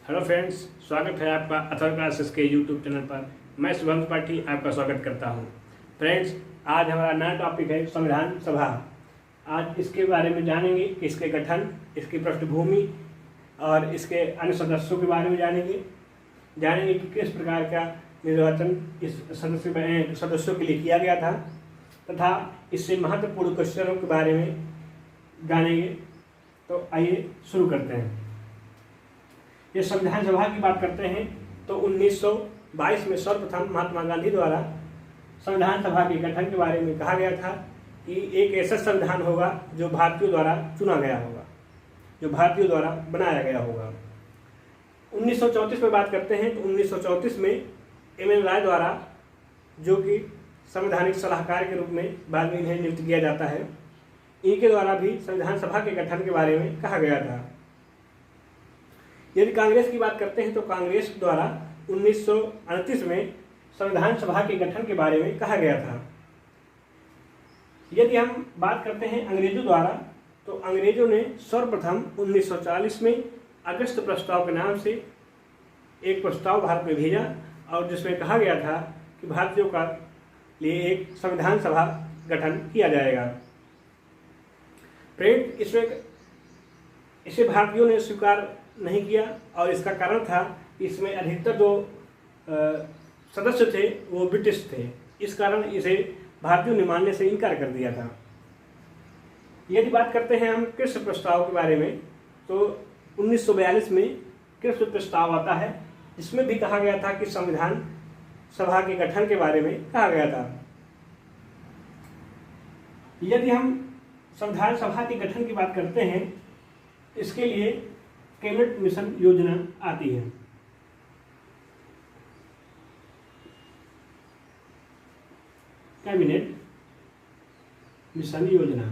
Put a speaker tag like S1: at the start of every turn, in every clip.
S1: Hello friends, स्वागत है आपका अथर्व क्लासेस के यूट्यूब चैनल पर। मैं शुभम त्रिपाठी आपका स्वागत करता हूं। फ्रेंड्स, आज हमारा नया टॉपिक है संविधान सभा। आज इसके बारे में जानेंगे कि इसके गठन, इसकी पृष्ठभूमि और इसके अन्य सदस्यों के बारे में जानेंगे कि किस प्रकार का निर्वाचन इस सदस्यों के लिए किया गया था तथा इससे महत्वपूर्ण क्वेश्चनों के बारे में जानेंगे। तो आइए शुरू करते हैं। ये संविधान सभा की बात करते हैं तो 1922 में सर्वप्रथम महात्मा गांधी द्वारा संविधान सभा के गठन के बारे में कहा गया था कि एक ऐसा संविधान होगा जो भारतीयों द्वारा चुना गया होगा, जो भारतीयों द्वारा बनाया गया होगा। 1934 में बात करते हैं तो 1934 में एम.एन. राय द्वारा, जो कि संवैधानिक सलाहकार के रूप में बाद में इन्हें नियुक्त किया जाता है, इनके द्वारा भी संविधान सभा के गठन के बारे में कहा गया था। यदि कांग्रेस की बात करते हैं तो कांग्रेस द्वारा 1938 में संविधान सभा के गठन के बारे में कहा गया था। यदि हम बात करते हैं अंग्रेजों द्वारा, तो अंग्रेजों ने सर्वप्रथम 1940 में अगस्त प्रस्ताव के नाम से एक प्रस्ताव भारत में भेजा और जिसमें कहा गया था कि भारतीयों का लिए एक संविधान सभा गठन किया जाएगा। फ्रेंड, इसे भारतीयों ने स्वीकार नहीं किया और इसका कारण था कि इसमें अधिकतर जो सदस्य थे वो ब्रिटिश थे। इस कारण इसे भारतीयों ने मानने से इनकार कर दिया था। यदि बात करते हैं हम कृष्ण प्रस्ताव के बारे में, तो 1942 में कृष्ण प्रस्ताव आता है, जिसमें भी कहा गया था कि संविधान सभा के गठन के बारे में कहा गया था। यदि हम संविधान सभा के गठन की बात करते हैं, इसके लिए कैबिनेट मिशन योजना आती है। कैबिनेट मिशन योजना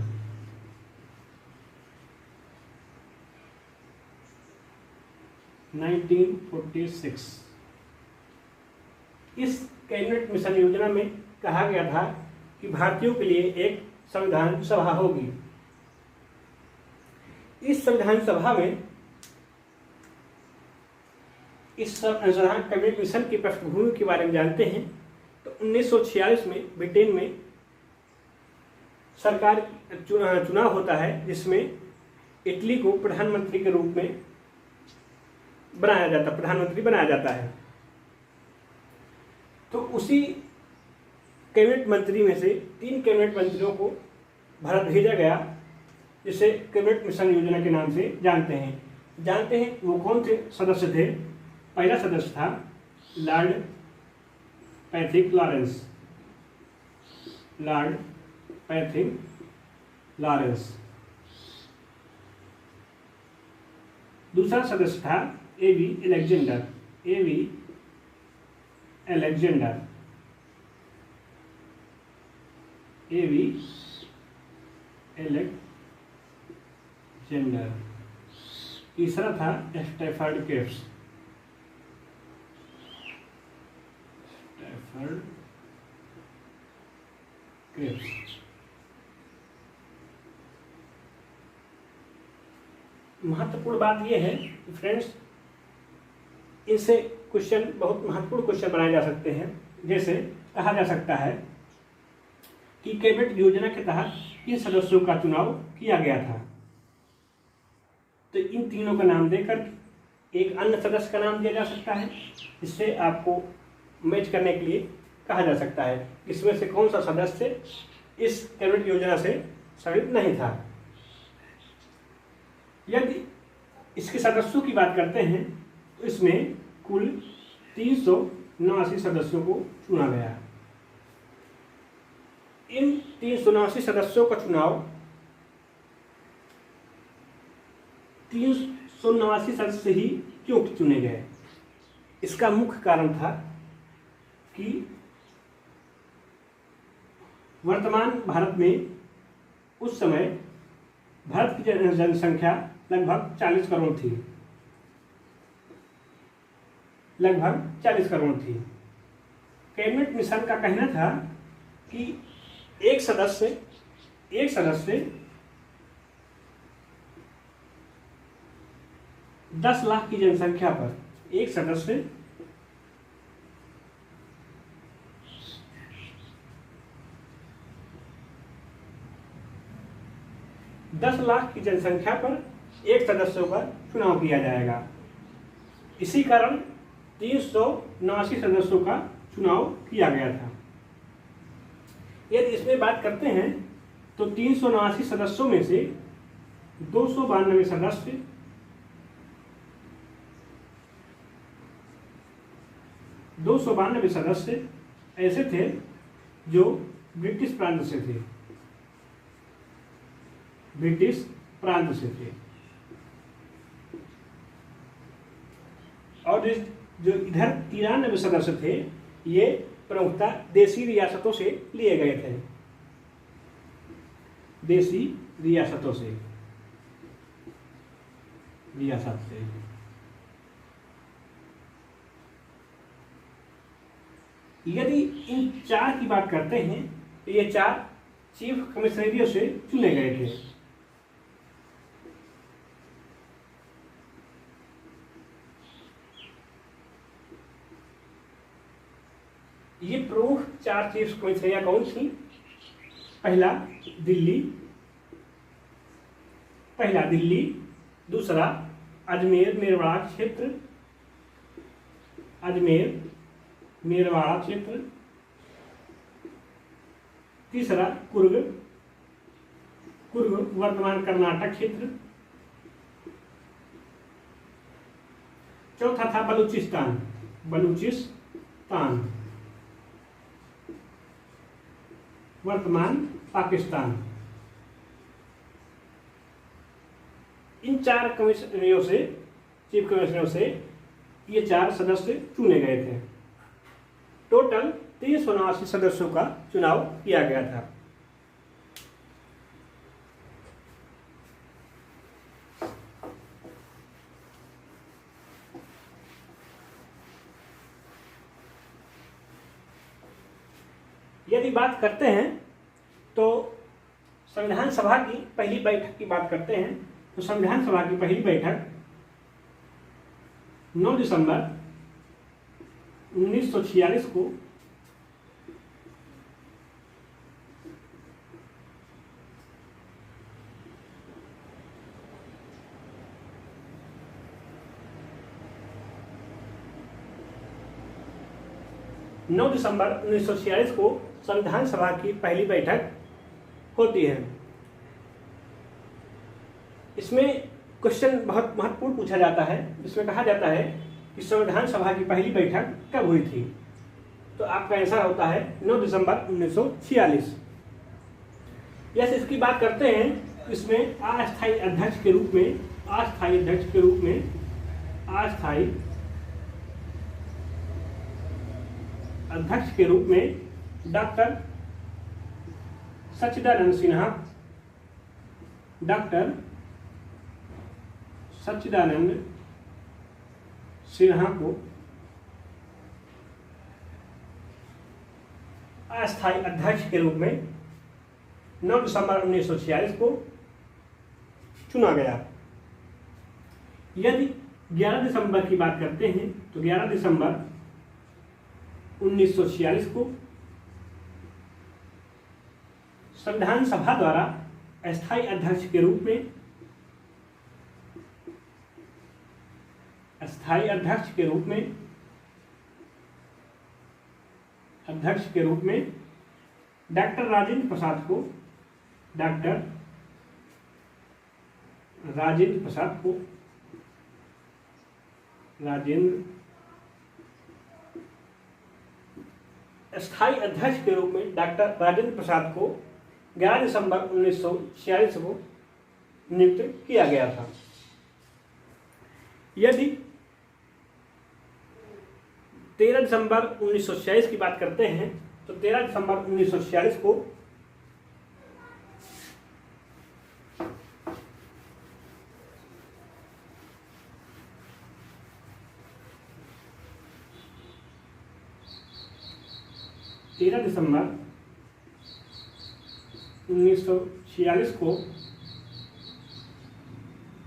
S1: इस कैबिनेट मिशन योजना में कहा गया था कि भारतीयों के लिए एक संविधान सभा होगी। इस संविधान सभा में इस संविधान कैबिनेट मिशन की पृष्ठभूमि के बारे में जानते हैं तो 1946 में ब्रिटेन में सरकार चुनाव होता है, जिसमें इटली को प्रधानमंत्री के रूप में प्रधानमंत्री बनाया जाता है। तो उसी कैबिनेट मंत्री में से 3 कैबिनेट मंत्रियों को भारत भेजा गया, जिसे कैबिनेट मिशन योजना के नाम से जानते हैं। वो कौन से सदस्य थे? पहला सदस्य था लॉर्ड पैट्रिक लॉरेंस। दूसरा सदस्य था ए.वी. अलेक्जेंडर। तीसरा था स्टैफर्ड क्रिप्स। महत्वपूर्ण बात यह है कि फ्रेंड्स, इससे क्वेश्चन बहुत महत्वपूर्ण क्वेश्चन बनाए जा सकते हैं। जैसे कहा जा सकता है कि कैबिनेट योजना के तहत इन सदस्यों का चुनाव किया गया था, तो इन तीनों का नाम देकर एक अन्य सदस्य का नाम दिया जा सकता है, जिससे आपको मैच करने के लिए कहा जा सकता है इसमें से कौन सा सदस्य इस कैबिनेट योजना से सम्मिलित नहीं था। यदि इसके सदस्यों की बात करते हैं तो इसमें कुल 379 सदस्यों को चुना गया। इन 379 सदस्यों का चुनाव 379 सदस्य ही क्यों चुने गए? इसका मुख्य कारण था कि वर्तमान भारत में उस समय भारत की जनसंख्या लगभग 40 करोड़ थी। कैबिनेट मिशन का कहना था कि एक सदस्य 10 लाख की जनसंख्या पर एक सदस्य 10 लाख की जनसंख्या पर एक सदस्यों का चुनाव किया जाएगा। इसी कारण 379 सदस्यों का चुनाव किया गया था। यदि इसमें बात करते हैं तो 379 सदस्यों में से 292 सदस्य ऐसे थे जो ब्रिटिश प्रांत से थे, और जो इधर 93 सदस्य थे ये प्रमुखता देसी रियासतों से लिए गए थे, रियासत से। यदि इन 4 की बात करते हैं तो ये 4 चीफ कमिश्नरियों से चुने गए थे। ये प्रमुख 4 चीफ कमिश्नरियां कौन थी? पहला दिल्ली, दूसरा अजमेर मेरवाड़ा क्षेत्र, तीसरा कुर्ग वर्तमान कर्नाटक क्षेत्र, चौथा था बलूचिस्तान वर्तमान पाकिस्तान। इन 4 कमिश्नरियों से, चीफ कमिश्नरों से ये 4 सदस्य चुने गए थे। टोटल 379 सदस्यों का चुनाव किया गया था। यदि बात करते हैं तो संविधान सभा की पहली बैठक की बात करते हैं तो संविधान सभा की पहली बैठक 9 दिसंबर 1946 को संविधान सभा की पहली बैठक होती है। इसमें क्वेश्चन बहुत महत्वपूर्ण पूछा जाता है। इसमें कहा जाता है कि संविधान सभा की पहली बैठक कब हुई थी? तो आपका आंसर होता है 9 दिसंबर 1946। यस, इसकी बात करते हैं। इसमें अस्थायी अध्यक्ष के रूप में डॉक्टर सच्चिदानंद सिन्हा को अस्थायी अध्यक्ष के रूप में 9 दिसंबर 1946 को चुना गया। यदि 11 दिसंबर की बात करते हैं तो 11 दिसंबर 1946 को संविधान सभा द्वारा अस्थायी अध्यक्ष के रूप में डॉक्टर राजेंद्र प्रसाद को 11 दिसंबर 1946 को नियुक्त किया गया था। यदि 13 दिसंबर 1946 की बात करते हैं तो 13 दिसंबर 1946 को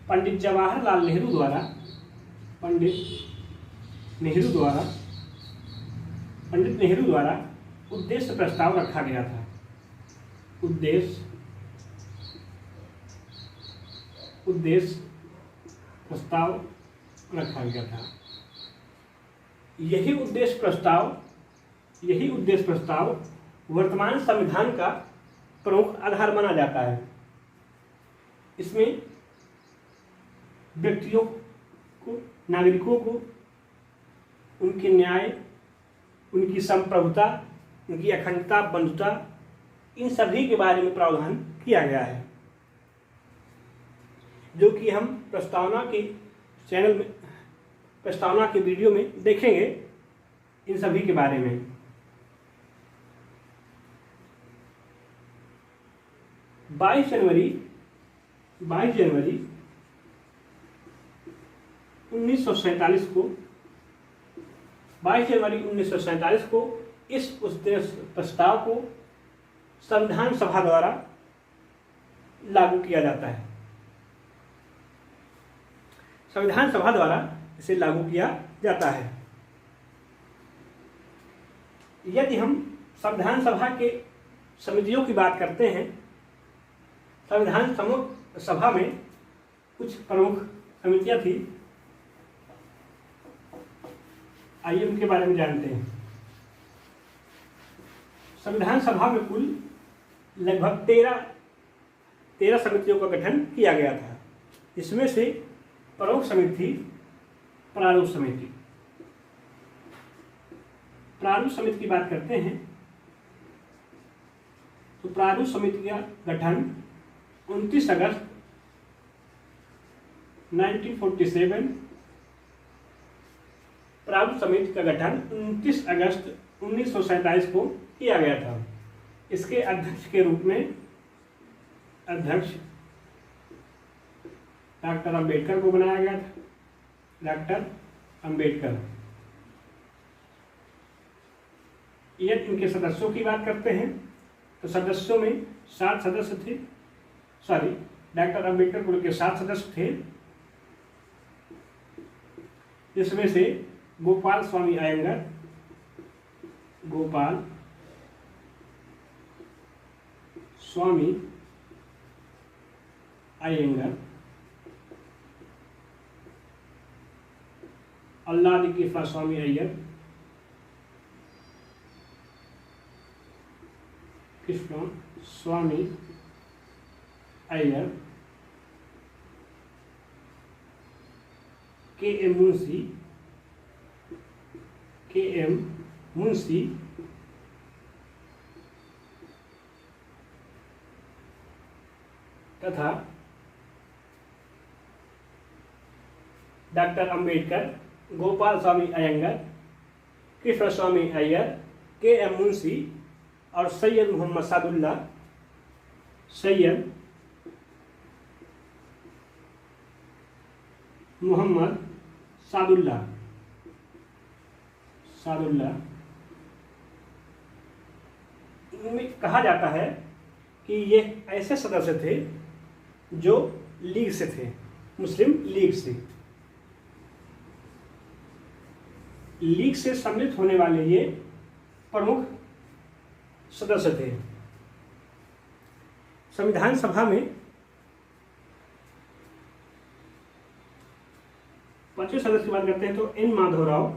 S1: पंडित जवाहरलाल नेहरू द्वारा पंडित नेहरू द्वारा उद्देश्य प्रस्ताव रखा गया था। उद्देश्य प्रस्ताव रखा गया था। यही उद्देश्य प्रस्ताव वर्तमान संविधान का प्रमुख आधार माना जाता है। इसमें व्यक्तियों को, नागरिकों को उनके न्याय, उनकी संप्रभुता, उनकी अखंडता, बंधुता, इन सभी के बारे में प्रावधान किया गया है, जो कि हम प्रस्तावना के चैनल में, प्रस्तावना के वीडियो में देखेंगे इन सभी के बारे में। 22 जनवरी 1947 को इस उद्देश्य प्रस्ताव को संविधान सभा द्वारा लागू किया जाता है। संविधान सभा द्वारा इसे लागू किया जाता है। यदि हम संविधान सभा के समितियों की बात करते हैं, संविधान सभा में कुछ प्रमुख समितियां थी, आइए उनके बारे में जानते हैं। संविधान सभा में कुल लगभग 13 समितियों का गठन किया गया था। इसमें से प्रमुख समिति थी प्रारूप समिति। प्रारूप समिति की बात करते हैं तो प्रारूप समिति का गठन 29 अगस्त 1947 प्रारूप समिति का गठन 29 अगस्त 1947 को किया गया था। इसके अध्यक्ष के रूप में अध्यक्ष डॉक्टर अंबेडकर को बनाया गया था। डॉक्टर अंबेडकर। यदि इनके सदस्यों की बात करते हैं तो सदस्यों में 7 सदस्य थे। डॉक्टर अंबेडकर कुल के 7 सदस्य थे, जिसमें से गोपाल स्वामी अयंगर, अल्लादी कृष्णा स्वामी अय्यर, कृष्ण स्वामी अय्यर, के एम मुंशी, तथा डॉक्टर अंबेडकर, गोपाल स्वामी अयंगर, कृष्ण स्वामी अय्यर, के एम मुंशी और सैयद मोहम्मद सादुल्लाह इनमें कहा जाता है कि ये ऐसे सदस्य थे जो लीग से थे, मुस्लिम लीग से सम्मिलित होने वाले ये प्रमुख सदस्य थे। संविधान सभा में 25 सदस्य की बात करते हैं तो एन माधव राव,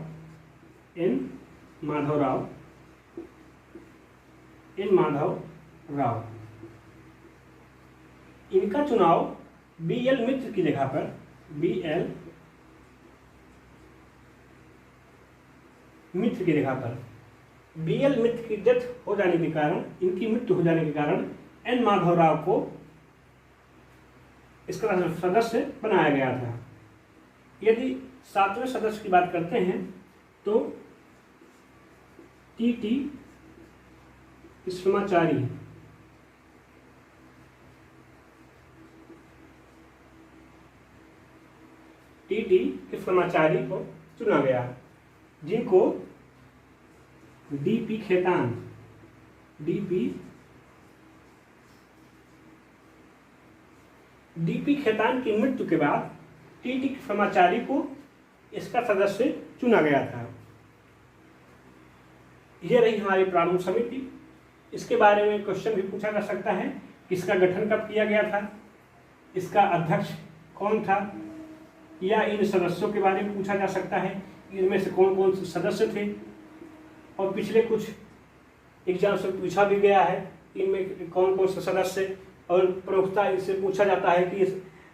S1: इनका चुनाव बीएल मित्र की जगह पर बीएल मित्र की डेथ हो जाने के कारण, इनकी मृत्यु हो जाने के कारण एन माधव राव को इसका सदस्य बनाया गया था। यदि 7वें सदस्य की बात करते हैं तो टीटी कृष्णाचारी, को चुना गया, जिनको डीपी खेतान की मृत्यु के बाद टीटी कृष्णाचारी को इसका सदस्य चुना गया था। ये रही हमारी प्रारूप समिति। इसके बारे में क्वेश्चन भी पूछा जा सकता है, किसका गठन कब किया गया था, इसका अध्यक्ष कौन था, या इन सदस्यों के बारे में पूछा जा सकता है, इनमें से कौन कौन से सदस्य थे। और पिछले कुछ एग्जाम से पूछा भी गया है इनमें कौन कौन से सदस्य, और प्रमुखता इससे पूछा जाता है कि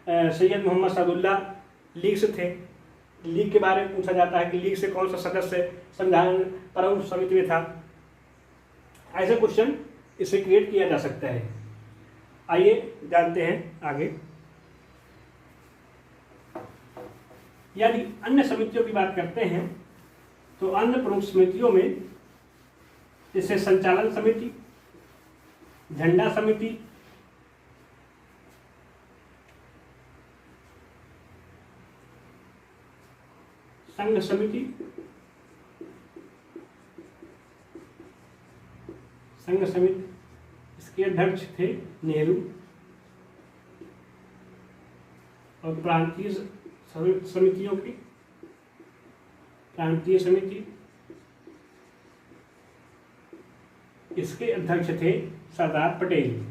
S1: सैयद मोहम्मद सादुल्लाह लीग से थे। लीग के बारे में पूछा जाता है कि लीग से कौन सा सदस्य संविधान प्रारूप समिति में था। ऐसे क्वेश्चन इससे क्रिएट किया जा सकता है। आइए जानते हैं आगे। यदि अन्य समितियों की बात करते हैं तो अन्य प्रमुख समितियों में जैसे संचालन समिति, झंडा समिति, संघ समिति, इसके अध्यक्ष थे नेहरू, और प्रांतीय समितियों की प्रांतीय समिति, इसके अध्यक्ष थे सरदार पटेल।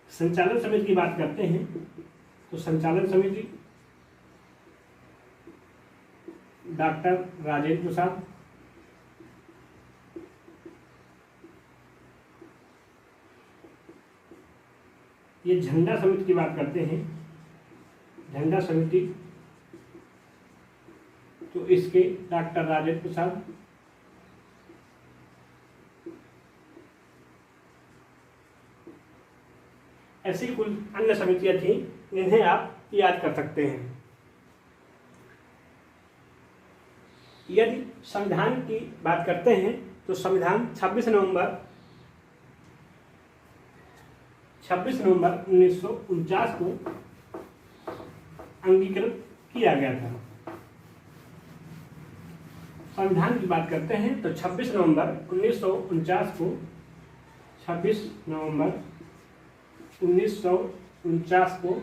S1: संचालन समिति की बात करते हैं तो संचालन समिति डॉक्टर राजेंद्र प्रसाद, ये झंडा समिति की बात करते हैं, झंडा समिति तो इसके डॉक्टर राजेंद्र प्रसाद, ऐसी कुल अन्य समितियां थी जिन्हें आप याद कर सकते हैं। यदि संविधान की बात करते हैं तो संविधान 26 नवंबर 1949 को अंगीकृत किया गया था। संविधान की बात करते हैं तो 26 नवंबर 1949 को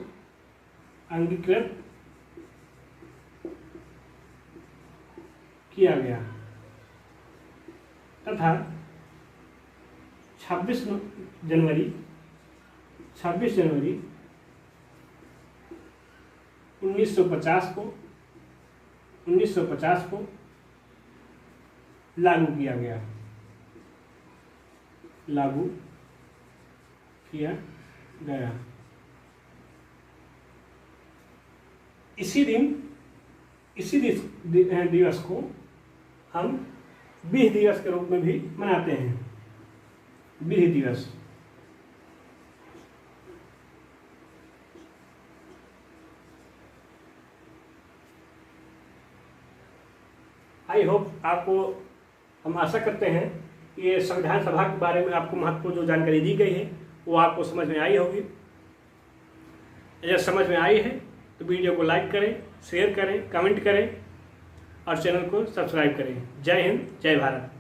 S1: अंगीकृत किया गया तथा 26 जनवरी 1950 को लागू किया गया। इसी दिवस को हम विधि दिवस के रूप में भी मनाते हैं। विधि दिवस आई होप आपको, हम आशा करते हैं कि ये संविधान सभा के बारे में आपको महत्वपूर्ण जो जानकारी दी गई है वो आपको समझ में आई होगी। अगर समझ में आई है तो वीडियो को लाइक करें, शेयर करें, कमेंट करें और चैनल को सब्सक्राइब करें। जय हिंद, जय भारत।